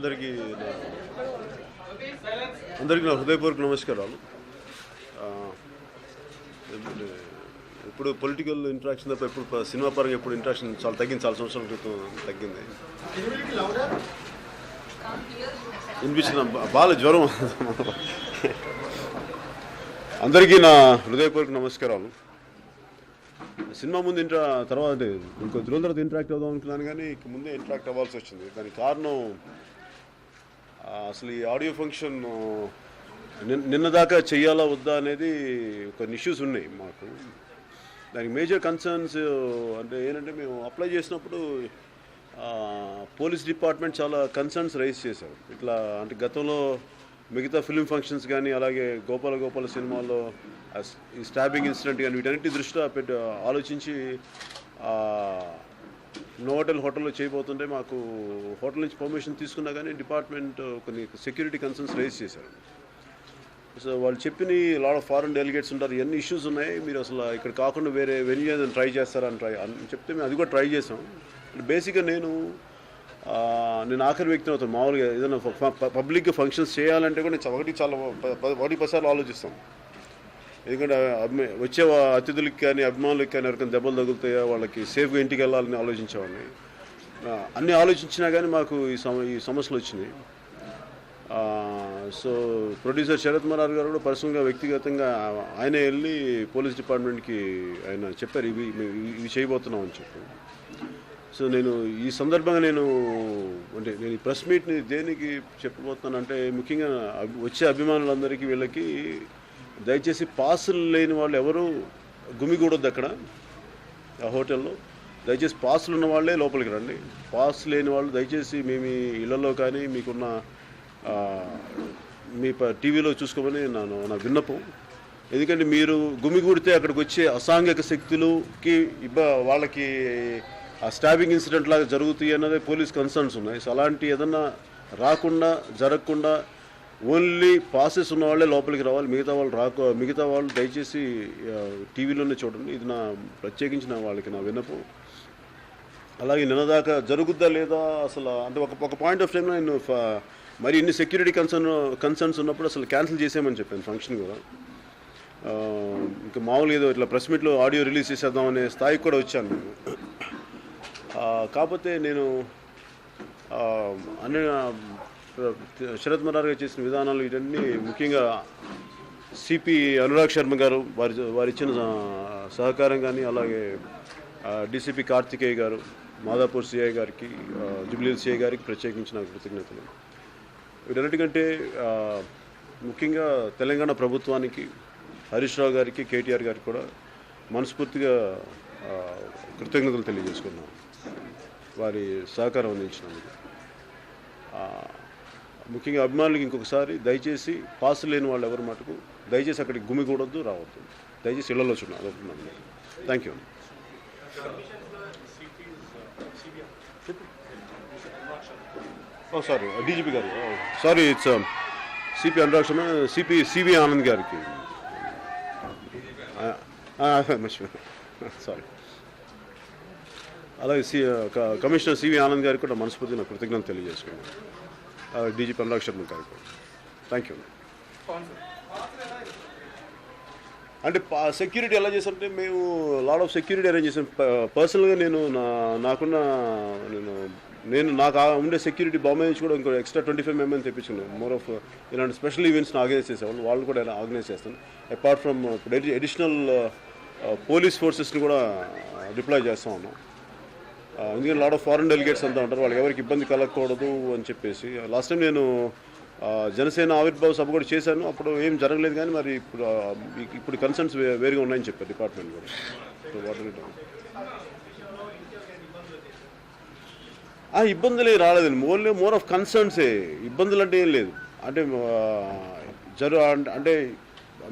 అందరికీ నా హృదయపూర్వక నమస్కారాలు. ఇప్పుడు పొలిటికల్ ఇంట్రాక్షన్ తప్ప ఎప్పుడు సినిమా పరంగా ఎప్పుడు ఇంట్రాక్షన్ చాలా తగ్గింది, చాలా సంవత్సరాల క్రితం తగ్గింది. వినిపించిన బాగా జ్వరం. అందరికీ నా హృదయపూర్వక నమస్కారాలు. సినిమా ముందు తర్వాత ఇంకొద్ది రోజుల తర్వాత ఇంటరాక్ట్ అవుదాం అనుకున్నాను, కానీ ముందే ఇంటరాక్ట్ అవ్వాల్సి వచ్చింది. దానికి కారణం అసలు ఈ ఆడియో ఫంక్షన్ నిన్న దాకా చెయ్యాలా వద్దా అనేది కొన్ని ఇష్యూస్ ఉన్నాయి మాకు. దానికి మేజర్ కన్సర్న్స్ అంటే ఏంటంటే, మేము అప్లై చేసినప్పుడు పోలీస్ డిపార్ట్మెంట్ చాలా కన్సర్న్స్ రైజ్ చేశారు. ఇట్లా అంటే గతంలో మిగతా ఫిల్మ్ ఫంక్షన్స్ కానీ, అలాగే గోపాల సినిమాల్లో ఈ స్టాబింగ్ ఇన్సిడెంట్ కానీ వీటన్నిటి దృష్ట్యా ఆలోచించి హోటల్లో చేయబోతుంటే మాకు హోటల్ నుంచి పర్మిషన్ తీసుకున్నా కానీ డిపార్ట్మెంట్ కొన్ని సెక్యూరిటీ కన్సర్న్స్ రైజ్ చేశారు. సో వాళ్ళు చెప్పిన లాట్ ఆఫ్ ఫారెన్ డెలిగేట్స్ ఉంటారు, ఎన్ని ఇష్యూస్ ఉన్నాయి, మీరు అసలు ఇక్కడ కాకుండా వేరే వెన్యూ ఏదైనా ట్రై చేస్తారని చెప్తే మేము అది కూడా ట్రై చేసాం. బేసిక్గా నేను ఆఖరి వ్యక్తిని అవుతాను. మామూలుగా ఏదైనా పబ్లిక్గా ఫంక్షన్స్ చేయాలంటే కూడా నేను ఒకటి 10 సార్లు ఆలోచిస్తాం. ఎందుకంటే వచ్చే అతిథులకి కానీ అభిమానులకి కానీ ఎవరికైనా దెబ్బలు తగులుతాయా, వాళ్ళకి సేఫ్గా ఇంటికి వెళ్ళాలని ఆలోచించేవాడిని. అన్నీ ఆలోచించినా కానీ మాకు ఈ సమస్యలు వచ్చినాయి. సో ప్రొడ్యూసర్ శరత్ మరార్ గారు కూడా పర్సనల్గా వ్యక్తిగతంగా ఆయనే వెళ్ళి పోలీస్ డిపార్ట్మెంట్కి ఆయన చెప్పారు, ఇవి చేయబోతున్నాం అని చెప్పి. సో నేను ఈ సందర్భంగా నేను ఈ ప్రెస్ మీట్ని దేనికి చెప్పబోతున్నానంటే, ముఖ్యంగా వచ్చే అభిమానులందరికీ వీళ్ళకి దయచేసి పాసులు లేని వాళ్ళు ఎవరు గుమిగూడొద్దు అక్కడ ఆ హోటల్లో. దయచేసి పాసులు ఉన్న వాళ్ళే లోపలికి రండి. పాస్ లేని వాళ్ళు దయచేసి మీ ఇళ్లలో కానీ మీకున్న మీ టీవీలో చూసుకోమని నా విన్నపం. ఎందుకంటే మీరు గుమిగూడితే అక్కడికి వచ్చే అసాంఘిక శక్తులకి వాళ్ళకి ఆ స్టాబింగ్ ఇన్సిడెంట్ లాగా జరుగుతాయి అన్నదే పోలీస్ కన్సర్న్స్ ఉన్నాయి. సో అలాంటి ఏదన్నా రాకుండా జరగకుండా ఓన్లీ పాసెస్ ఉన్న వాళ్ళే లోపలికి రావాలి. మిగతా వాళ్ళు దయచేసి టీవీలోనే చూడండి. ఇది ప్రత్యేకించి వాళ్ళకి నా విన్నపం. అలాగే నిన్నదాకా జరుగుద్దా లేదా అసలు అంటే ఒక పాయింట్ ఆఫ్ టైంలో నేను మరి ఇన్ని సెక్యూరిటీ కన్సర్న్స్ ఉన్నప్పుడు అసలు క్యాన్సిల్ చేసామని చెప్పాను ఫంక్షన్ కూడా. ఇంకా మామూలుగా ఏదో ఇట్లా ప్రెస్ మీట్లో ఆడియో రిలీజ్ చేసేద్దామనే స్థాయికి కూడా వచ్చాను నేను. కాకపోతే నేను శరత్ మరార్ గారు చేసిన విధానాలు ఇవన్నీ, ముఖ్యంగా సిపి అనురాగ్ శర్మ గారు వారు ఇచ్చిన సహకారం కానీ, అలాగే డిసిపి కార్తికేయ గారు, మాదాపూర్ సిఐ గారికి, జుబ్లీ సిఐ గారికి ప్రత్యేకించిన కృతజ్ఞతలు. వీటన్నిటికంటే ముఖ్యంగా తెలంగాణ ప్రభుత్వానికి, హరీష్ రావు గారికి, కేటీఆర్ గారికి కూడా మనస్ఫూర్తిగా కృతజ్ఞతలు తెలియజేసుకున్నాం వారి సహకారం అందించినందుకు. ముఖ్యంగా అభిమానులకి ఇంకొకసారి దయచేసి పాసులు లేని వాళ్ళు ఎవరి మటుకు దయచేసి అక్కడికి గుమిగూడొద్దు, రావద్దు. దయచేసి ఇళ్లలో చూడండి. అదొకటి. Thank you. సారీ డీజీపీ గారు, sorry it's CP Anurag Sharma, CV Anand గారికి సారీ. అలాగే కమిషనర్ సివి ఆనంద్ గారికి కూడా మనస్ఫూర్తి నా కృతజ్ఞతలు తెలియజేసుకున్నాను. డీజీపీ అనురాగ్ శర్మ గారికి కూడా థ్యాంక్ యూ. అంటే సెక్యూరిటీ ఎలా చేశారంటే, మేము లాట్ ఆఫ్ సెక్యూరిటీ అరేంజ్ చేసాం. పర్సనల్గా నాకు ఉండే సెక్యూరిటీ బాంబే నుంచి కూడా ఇంకో ఎక్స్ట్రా 25 మెంబర్ని తెప్పించుకున్నాం. మోర్ ఆఫ్ ఇలాంటి స్పెషల్ ఈవెంట్స్ని ఆర్గనైజ్ చేసేవాళ్ళు, వాళ్ళు కూడా ఆర్గనైజ్ చేస్తాను. అపార్ట్ ఫ్రమ్ అడిషనల్ పోలీస్ ఫోర్సెస్ని కూడా డిప్లాయ్ చేస్తూ ఉన్నాం. ఎందుకంటే లాట్ ఆఫ్ ఫారెన్ డెలిగేట్స్ అంతా ఉంటారు, వాళ్ళకి ఎవరికి ఇబ్బంది కలగకూడదు అని చెప్పేసి. లాస్ట్ టైం నేను జనసేన ఆవిర్భావ సభ కూడా చేశాను, అప్పుడు ఏం జరగలేదు. కానీ మరి ఇప్పుడు కన్సర్న్స్ వేరుగా ఉన్నాయని చెప్పారు డిపార్ట్మెంట్ కూడా. ఇబ్బందులు రాలేదండి, మోర్ ఆఫ్ కన్సర్న్సే. ఇబ్బందులు అంటే ఏం లేదు. అంటే అంటే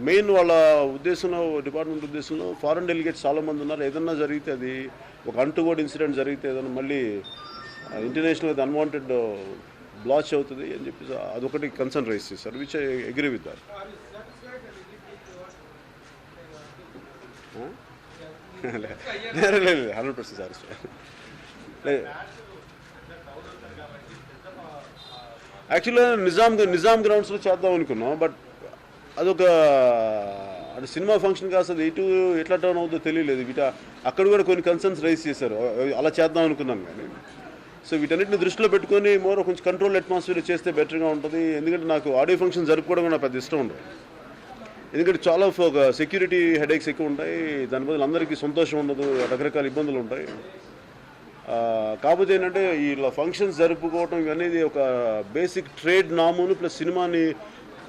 మెయిన్ వాళ్ళ ఉద్దేశంలో, డిపార్ట్మెంట్ ఉద్దేశంలో ఫారెన్ డెలిగేట్స్ చాలామంది ఉన్నారు. ఏదన్నా జరిగితే, అది ఒక అంటుగోడ్ ఇన్సిడెంట్ జరిగితే ఏదన్నా మళ్ళీ ఇంటర్నేషనల్ అన్వాంటెడ్ బ్లాచ్ అవుతుంది అని చెప్పేసి అదొకటి కన్సర్న్ రైజ్ చేశారు, which I agree with that. 100% satisfy. యాక్చువల్గా నిజాం గ్రౌండ్స్లో చేద్దాం అనుకున్నాం. బట్ అదొక అంటే సినిమా ఫంక్షన్కి అసలు ఎట్లా టర్న్ అవుతుందో తెలియలేదు. అక్కడ కూడా కొన్ని కన్సర్న్స్ రైజ్ చేశారు, అలా చేద్దాం అనుకున్నాను. కానీ సో వీటన్నిటిని దృష్టిలో పెట్టుకొని కొంచెం కంట్రోల్ అట్మాస్ఫియర్ చేస్తే బెటర్గా ఉంటుంది. ఎందుకంటే నాకు ఆడియో ఫంక్షన్ జరుపుకోవడం నాకు పెద్ద ఇష్టం ఉండదు. ఎందుకంటే చాలా ఒక సెక్యూరిటీ హెడేక్స్ ఎక్కువ ఉంటాయి, దాని బదులు అందరికీ సంతోషం ఉండదు, రకరకాల ఇబ్బందులు ఉంటాయి. కాకపోతే ఏంటంటే ఇలా ఫంక్షన్స్ జరుపుకోవటం అనేది ఒక బేసిక్ ట్రేడ్ నామును ప్లస్ సినిమాని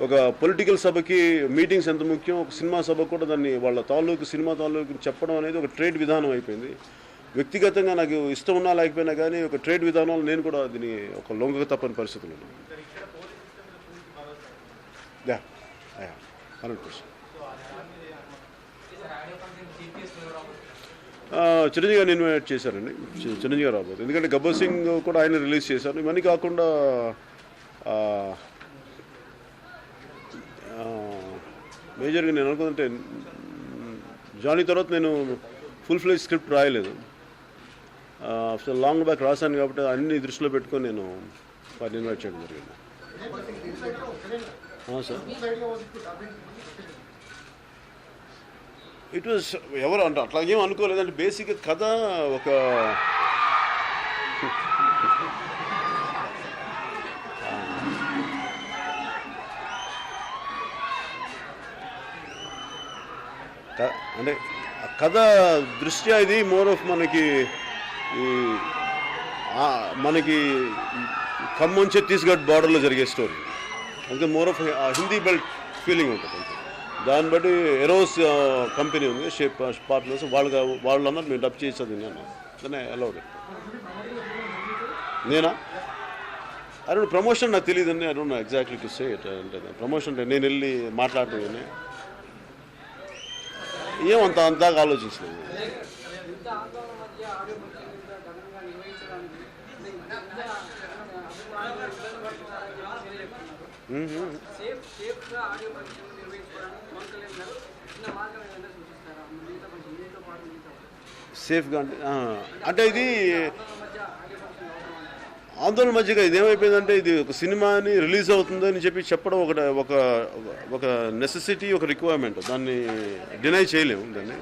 ఒక పొలిటికల్ సభకి మీటింగ్స్ ఎంత ముఖ్యం, ఒక సినిమా సభకు కూడా దాన్ని వాళ్ళ సినిమా తాలూకు చెప్పడం అనేది ఒక ట్రేడ్ విధానం అయిపోయింది. వ్యక్తిగతంగా నాకు ఇష్టం ఉన్నా లేకపోయినా కానీ ఒక ట్రేడ్ విధానంలో నేను కూడా దీన్ని ఒక లొంగక తప్పని పరిస్థితులు ఉన్నాయి. 100%. చిరంజీవి గారిని ఇన్వైట్ చేశారండి. చిరంజీవి గారు రాబోతుంది, ఎందుకంటే గబ్బర్ సింగ్ కూడా ఆయన రిలీజ్ చేశారు. ఇవన్నీ కాకుండా మేజర్గా నేను అనుకుంటే జానీ తర్వాత నేను ఫుల్ ఫ్లెజ్ స్క్రిప్ట్ రాయలేదు. ఆఫ్టర్ లాంగ్ బ్యాక్ రాశాను కాబట్టి అన్ని దృష్టిలో పెట్టుకొని నేను వారిని ఇన్వైట్ చేయడం జరిగింది. సార్ ఇట్ వాజ్ ఎవరు అంటే అట్లాగేం అనుకోలేదంటే బేసిక్గా కథ ఒక అంటే కథ దృష్ట్యా ఇది మోర్ ఆఫ్ మనకి ఖమ్మం ఛత్తీస్గఢ్ బార్డర్లో జరిగే స్టోరీ. అందుకే more of Hindi belt feeling ఉంటుంది. అంతే దాన్ని బట్టి ఎరోస్ కంపెనీ ఉంది షేప్ పార్ట్నర్స్, వాళ్ళు అన్నారు మేము డబ్ చేసేది నేను దాన్ని అలౌడ్. నేనా అరే ప్రమోషన్ నాకు తెలియదండి, I don't know exactly to say it. అంటే ప్రమోషన్ అంటే నేను వెళ్ళి మాట్లాడటం అంతగా ఆలోచించలేదు. సేఫ్గా అంటే ఇది ఆందోళన మధ్యగా ఇది ఏమైపోయిందంటే ఇది ఒక సినిమాని రిలీజ్ అవుతుందని చెప్పడం ఒక నెసెసిటీ, ఒక రిక్వైర్మెంట్. దాన్ని డినై చేయలేము దాన్ని.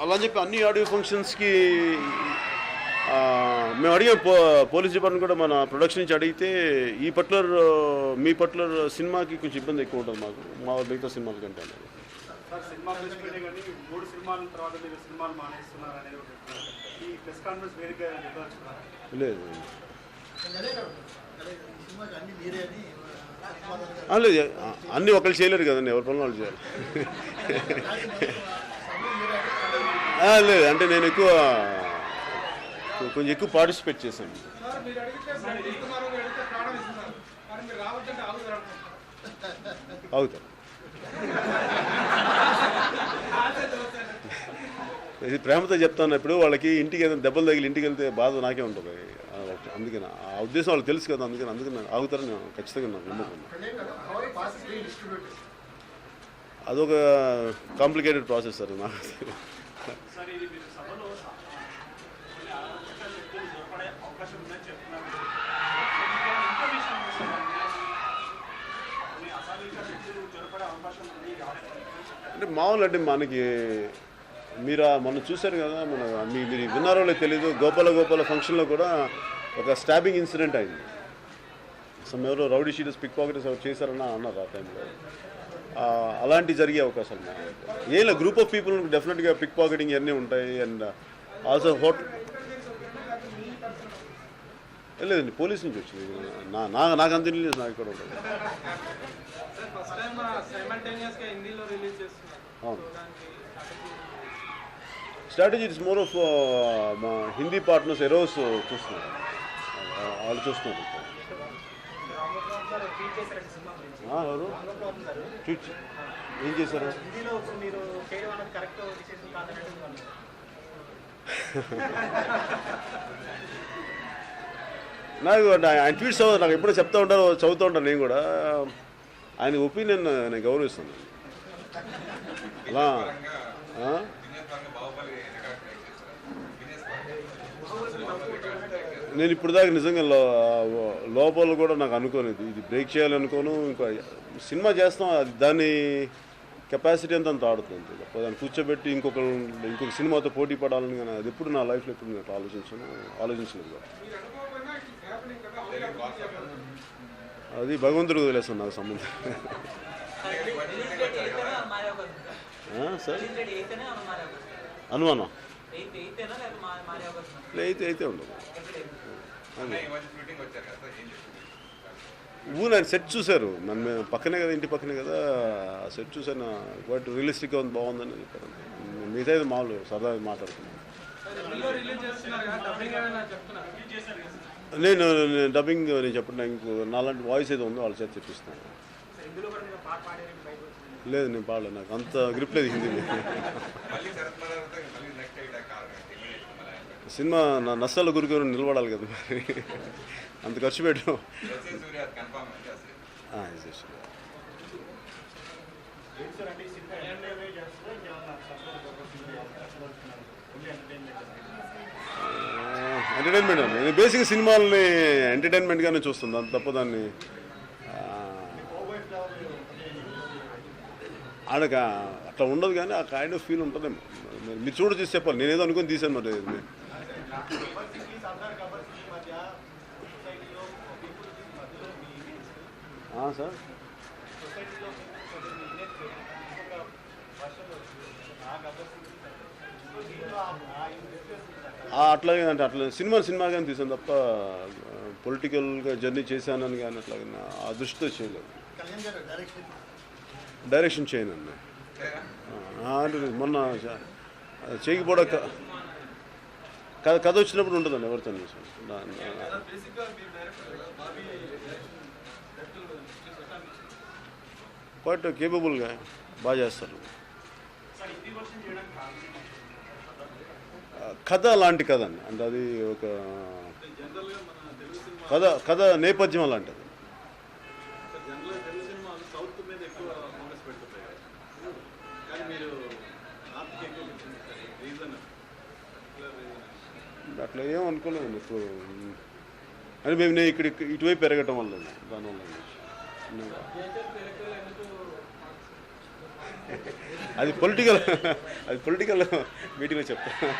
అలా చెప్పి అన్ని ఆడియో ఫంక్షన్స్కి మేము అడిగాం. పోలీస్ డిపార్ట్మెంట్ కూడా మన ప్రొడక్షన్ నుంచి అడిగితే మీ పర్టికులర్ సినిమాకి కొంచెం ఇబ్బంది ఎక్కువ ఉంటుంది మా మిగతా సినిమాల కంటే. లేదు లేదు, అన్నీ ఒకళ్ళు చేయలేరు కదండి, ఎవరి పనులు వాళ్ళు చేయాలి. లేదు అంటే నేను కొంచెం ఎక్కువ పార్టిసిపేట్ చేశాను. అవుతారు ఇది ప్రేమతో చెప్తాను. ఇప్పుడు వాళ్ళకి ఇంటికి ఏదైనా దెబ్బలు తగిలి ఇంటికి వెళ్తే బాధ నాకే ఉంటుంది. అందుకని ఆ ఉద్దేశం వాళ్ళకి తెలుసు కదా, అందుకని ఆగుతారని నేను ఖచ్చితంగా నాకు నమ్మకం. అదొక కాంప్లికేటెడ్ ప్రాసెస్ సార్ నాకు. అంటే మామూలు అంటే మనకి మనం చూశారు కదా, మీరు విన్నారో లేదు తెలీదు, గోపాల ఫంక్షన్లో కూడా ఒక స్టాబింగ్ ఇన్సిడెంట్ అయింది. ఎవరో రౌడీ షీటర్స్ పిక్ పాకెటర్స్ ఎవరు చేశారని అన్నారు ఆ టైంలో. అలాంటివి జరిగే అవకాశాలు ఏం లేదు. గ్రూప్ ఆఫ్ పీపుల్ డెఫినెట్గా పిక్ పాకెటింగ్ ఇవన్నీ ఉంటాయి. అండ్ ఆల్సో హోటల్ లేదండి, పోలీస్ నుంచి వచ్చింది. నాకు అంత తెలియదు, నాకు ఇక్కడ ఉంటుంది. స్ట్రాటజీ ఇట్స్ మోర్ ఆఫ్ మా హిందీ పార్ట్నర్స్ ఎరోస్ చూస్తున్నారు, వాళ్ళు చూస్తున్నారు. ఎవరు ట్వీట్ ఏం చేశారు? నాకు ఆయన ట్వీట్స్ నాకు ఎప్పుడో చెప్తూ ఉంటాను, చదువుతూ ఉంటాను. నేను కూడా ఆయన ఒపీనియన్ నేను గౌరవిస్తాను. అలా నేను ఇప్పుడు దాకా నిజంగా లోపల కూడా నాకు అనుకోలేదు ఇది బ్రేక్ చేయాలనుకోను. ఇంకా సినిమా చేస్తాం, అది దాని కెపాసిటీ అంతా అంత ఆడుతుంది. దాన్ని కూర్చోబెట్టి ఇంకొక సినిమాతో పోటీ పడాలని కానీ అది ఎప్పుడు నా లైఫ్లో ఎప్పుడు నేను ఆలోచించలేదు. అది భగవంతుడికి వదిలేస్తాను నాకు సంబంధం. సార్ అనుమానం అయితే ఉండదు. ఆయన సెట్ చూశారు, నన్ను పక్కనే కదా, ఇంటి పక్కనే కదా, ఆ సెట్ చూసాను. బట్ రియలిస్టిక్గా ఉంది, బాగుందని చెప్పారు. మిగతా ఇది మామూలు సరదాగా మాట్లాడుతున్నాను. నేను డబ్బింగ్ నేను చెప్పండి, ఇంకో నాలాంటి వాయిస్ ఏదో ఉందో వాళ్ళ చేత చెప్పిస్తాను. లేదు నేను పాడలేదు, నాకు అంత గ్రిప్ లేదు హిందీ. సినిమా నా నష్టాల గురికి నిలబడాలి కదా, మరి అంత ఖర్చు పెట్టాం. ఎంటర్టైన్మెంట్ అండి, నేను బేసిక్గా సినిమాలని ఎంటర్టైన్మెంట్గానే చూస్తుంది, అంత తప్ప దాన్ని ఆడక అట్లా ఉండదు. కానీ ఆ కైండ్ ఆఫ్ ఫీల్ ఉంటుందేమో, మీరు చూసి చెప్పాలి. నేనేదో అనుకుని తీశాను మరి. సార్ అట్లాగే అంటే అట్లా సినిమాగానే తీసాను తప్ప పొలిటికల్గా జర్నీ చేశానని కానీ అట్లాగే ఆ దృష్టితో చేయలేదు. డైరెక్షన్ చేయనండి, మొన్న చేయకపోవడా కథ వచ్చినప్పుడు ఉంటుందండి ఎవరితో. క్వైట్ కేపబుల్గా బాగా చేస్తారు. కథ అలాంటి కథ అండి, అంటే అది ఒక కథ నేపథ్యం అలాంటిది. అట్లా ఏం అనుకోలేదు ఇప్పుడు, అని మేము నేను ఇటువైపు పెరగటం వల్ల దానివల్ల. అది పొలిటికల్ మీటింగ్లో చెప్తాను.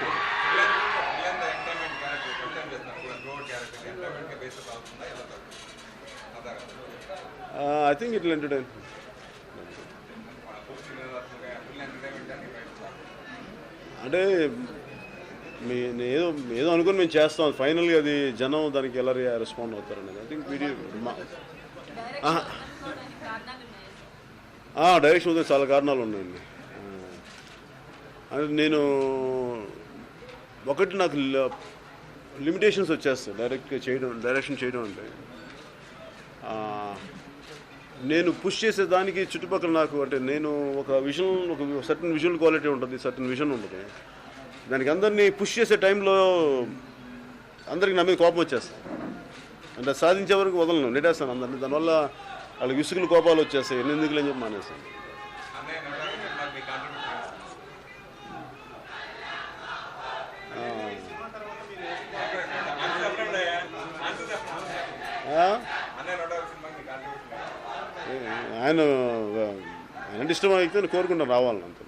I think it will entertain. అంటే ఏదో అనుకుని మేము చేస్తాం, ఫైనల్గా అది జనం దానికి ఎలా రెస్పాండ్ అవుతారనేది. ఐ థింక్ డైరెక్షన్ వద్ద చాలా కారణాలు ఉన్నాయండి. అంటే నేను ఒకటి నాకు లిమిటేషన్స్ వచ్చేస్తాయి డైరెక్షన్ చేయడం అంటే. నేను పుష్ చేసేదానికి చుట్టుపక్కల నాకు అంటే నేను ఒక సర్టన్ విజువల్ క్వాలిటీ ఉంటుంది, సర్టన్ విజన్ ఉంటుంది. దానికి అందరినీ పుష్ చేసే టైంలో అందరికి నా మీద కోపం వచ్చేస్తాయి. అంటే సాధించే వరకు వదలను, నెట్టేస్తాను అందరినీ. దానివల్ల వాళ్ళకి విసుగులు కోపాలు వచ్చేస్తాయి, ఎందుకులే అని చెప్పి మానేస్తాను. ఆయన అంటే ఇష్టం అయితే కోరుకుంటాను రావాలని అంత.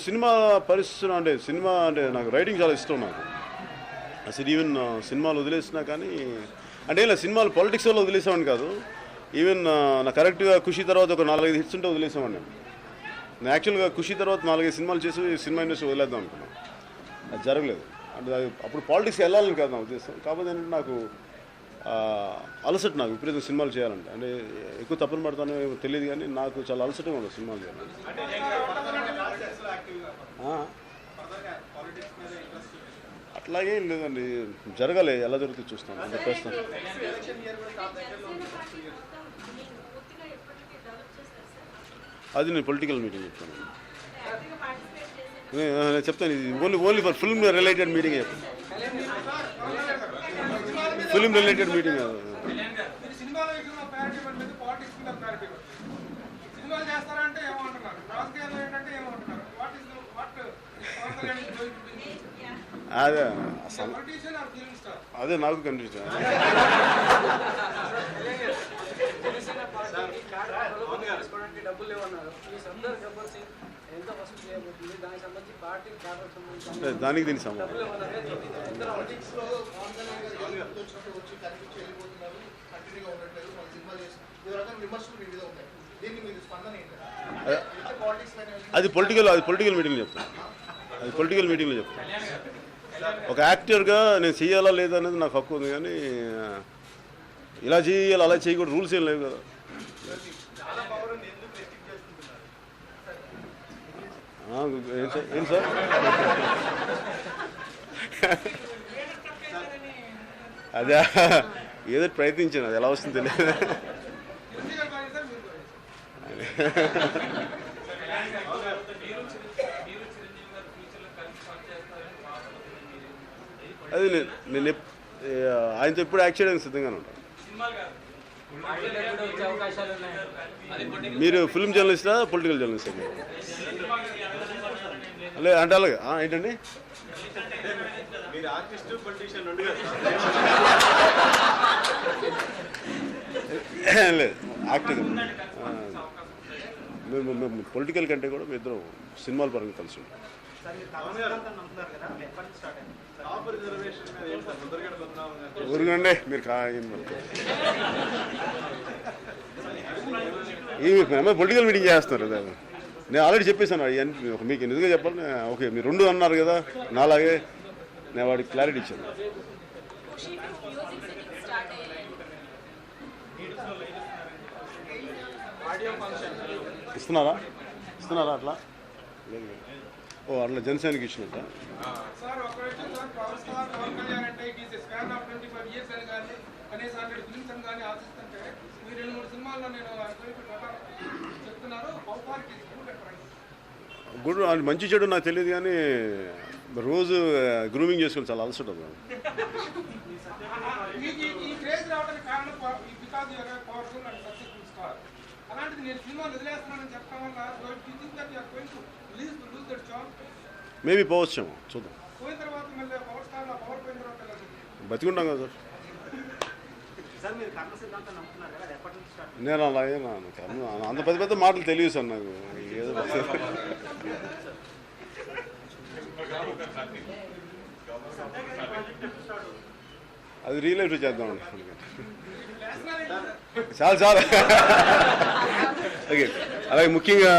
సినిమా పరిస్థితులు అంటే నాకు రైటింగ్ చాలా ఇష్టం. నాకు అసలు ఈవెన్ సినిమాలు వదిలేసినా కానీ అంటే ఇలా సినిమాలు పాలిటిక్స్ వల్ల వదిలేసామని కాదు, ఈవెన్ నా కరెక్ట్గా ఖుషి తర్వాత ఒక 4-5 హిట్స్ ఉంటే వదిలేసామండి. నేను యాక్చువల్గా ఖుషి తర్వాత 4-5 సినిమాలు చేసి సినిమా ఇండస్ట్రీ వదిలేద్దాం అనుకున్నాను, అది జరగలేదు. అంటే అప్పుడు పాలిటిక్స్కి వెళ్ళాలని కాదు నా ఉద్దేశం. కాకపోతే ఏంటంటే నాకు అలసట, నాకు విపరీతం సినిమాలు చేయాలంటే. అంటే ఎక్కువ తప్పులు పడతానో తెలియదు కానీ నాకు చాలా అలసటగా ఉండదు సినిమాలు చేయాలంటే. అట్లాగేం లేదండి, జరగాలి, ఎలా జరుగుతుంది చూస్తాను అంటే ప్రస్తుతం. అది నేను పొలిటికల్ మీటింగ్ చెప్తాను, నేను చెప్తాను. ఇది only for film related meeting చెప్తాను, ఫిల్మ్ రిలేటెడ్ మీటింగ్. అదే అదే నాకు కన్ఫ్యూజన్. దానికి దీనికి సంబంధం అది పొలిటికల్ మీటింగ్లో చెప్తాను. అది పొలిటికల్ మీటింగ్లో చెప్తాను. ఒక యాక్టర్గా నేను చెయ్యాలా లేదా అనేది నాకు హక్కు ఉంది, కానీ ఇలా చేయాలి అలా చేయకూడదు రూల్స్ ఏం లేవు కదా. ఏం సార్ అదే ఏదో ప్రయత్నించాను, అది ఎలా వస్తుంది తెలియదు. అది నేను ఆయనతో ఎప్పుడు యాక్ట్ చేయడానికి సిద్ధంగానే ఉంటాను. మీరు ఫిల్మ్ జర్నలిస్టా పొలిటికల్ జర్నలిస్టా? అలే అంటే అలాగే ఏంటండి లేదు యాక్టింగ్ మేము పొలిటికల్ కంటే కూడా మీ ఇద్దరు సినిమాల పరంగా కలిసి ఉంటాం. ఊరుగండి మీరు పొలిటికల్ మీటింగ్ చేస్తున్నారు కదా. నేను ఆల్రెడీ చెప్పేశాను మీకు నిజంగా చెప్పాలి. ఓకే మీరు రెండు అన్నారు కదా నాలాగే, నేను వాడికి క్లారిటీ ఇచ్చాను. ఇస్తున్నారా అట్లా? ఓ అట్లా జనసేనకి ఇచ్చినట్ట. గుడ్ మంచి చెడు నాకు తెలియదు, కానీ రోజు గ్రూమింగ్ చేసుకుని చాలా అలసట. మేబీ పోవచ్చేమో, చూద్దాం. బతికుంటాం కదా సార్. నేను అలాగే అంత పెద్ద మాటలు తెలియదు సార్ నాకు. ఏదో అది రియల్ లైఫ్లో చేద్దామండి. చాలా ఓకే. అలాగే ముఖ్యంగా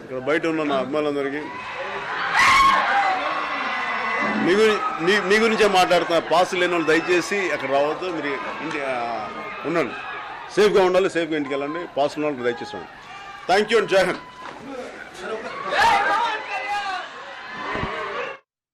ఇక్కడ బయట ఉన్న నా అభిమానులందరికీ మీ గురించే మాట్లాడుతున్న. పాస్ లేని వాళ్ళు దయచేసి అక్కడ రావద్దు, మీరు ఉండండి, సేఫ్గా ఉండాలి, సేఫ్గా ఇంటికి వెళ్ళండి. పాస్ ఉన్న వాళ్ళు దయచేసి ఉండండి. థ్యాంక్ యూ అండ్ జై హింద్.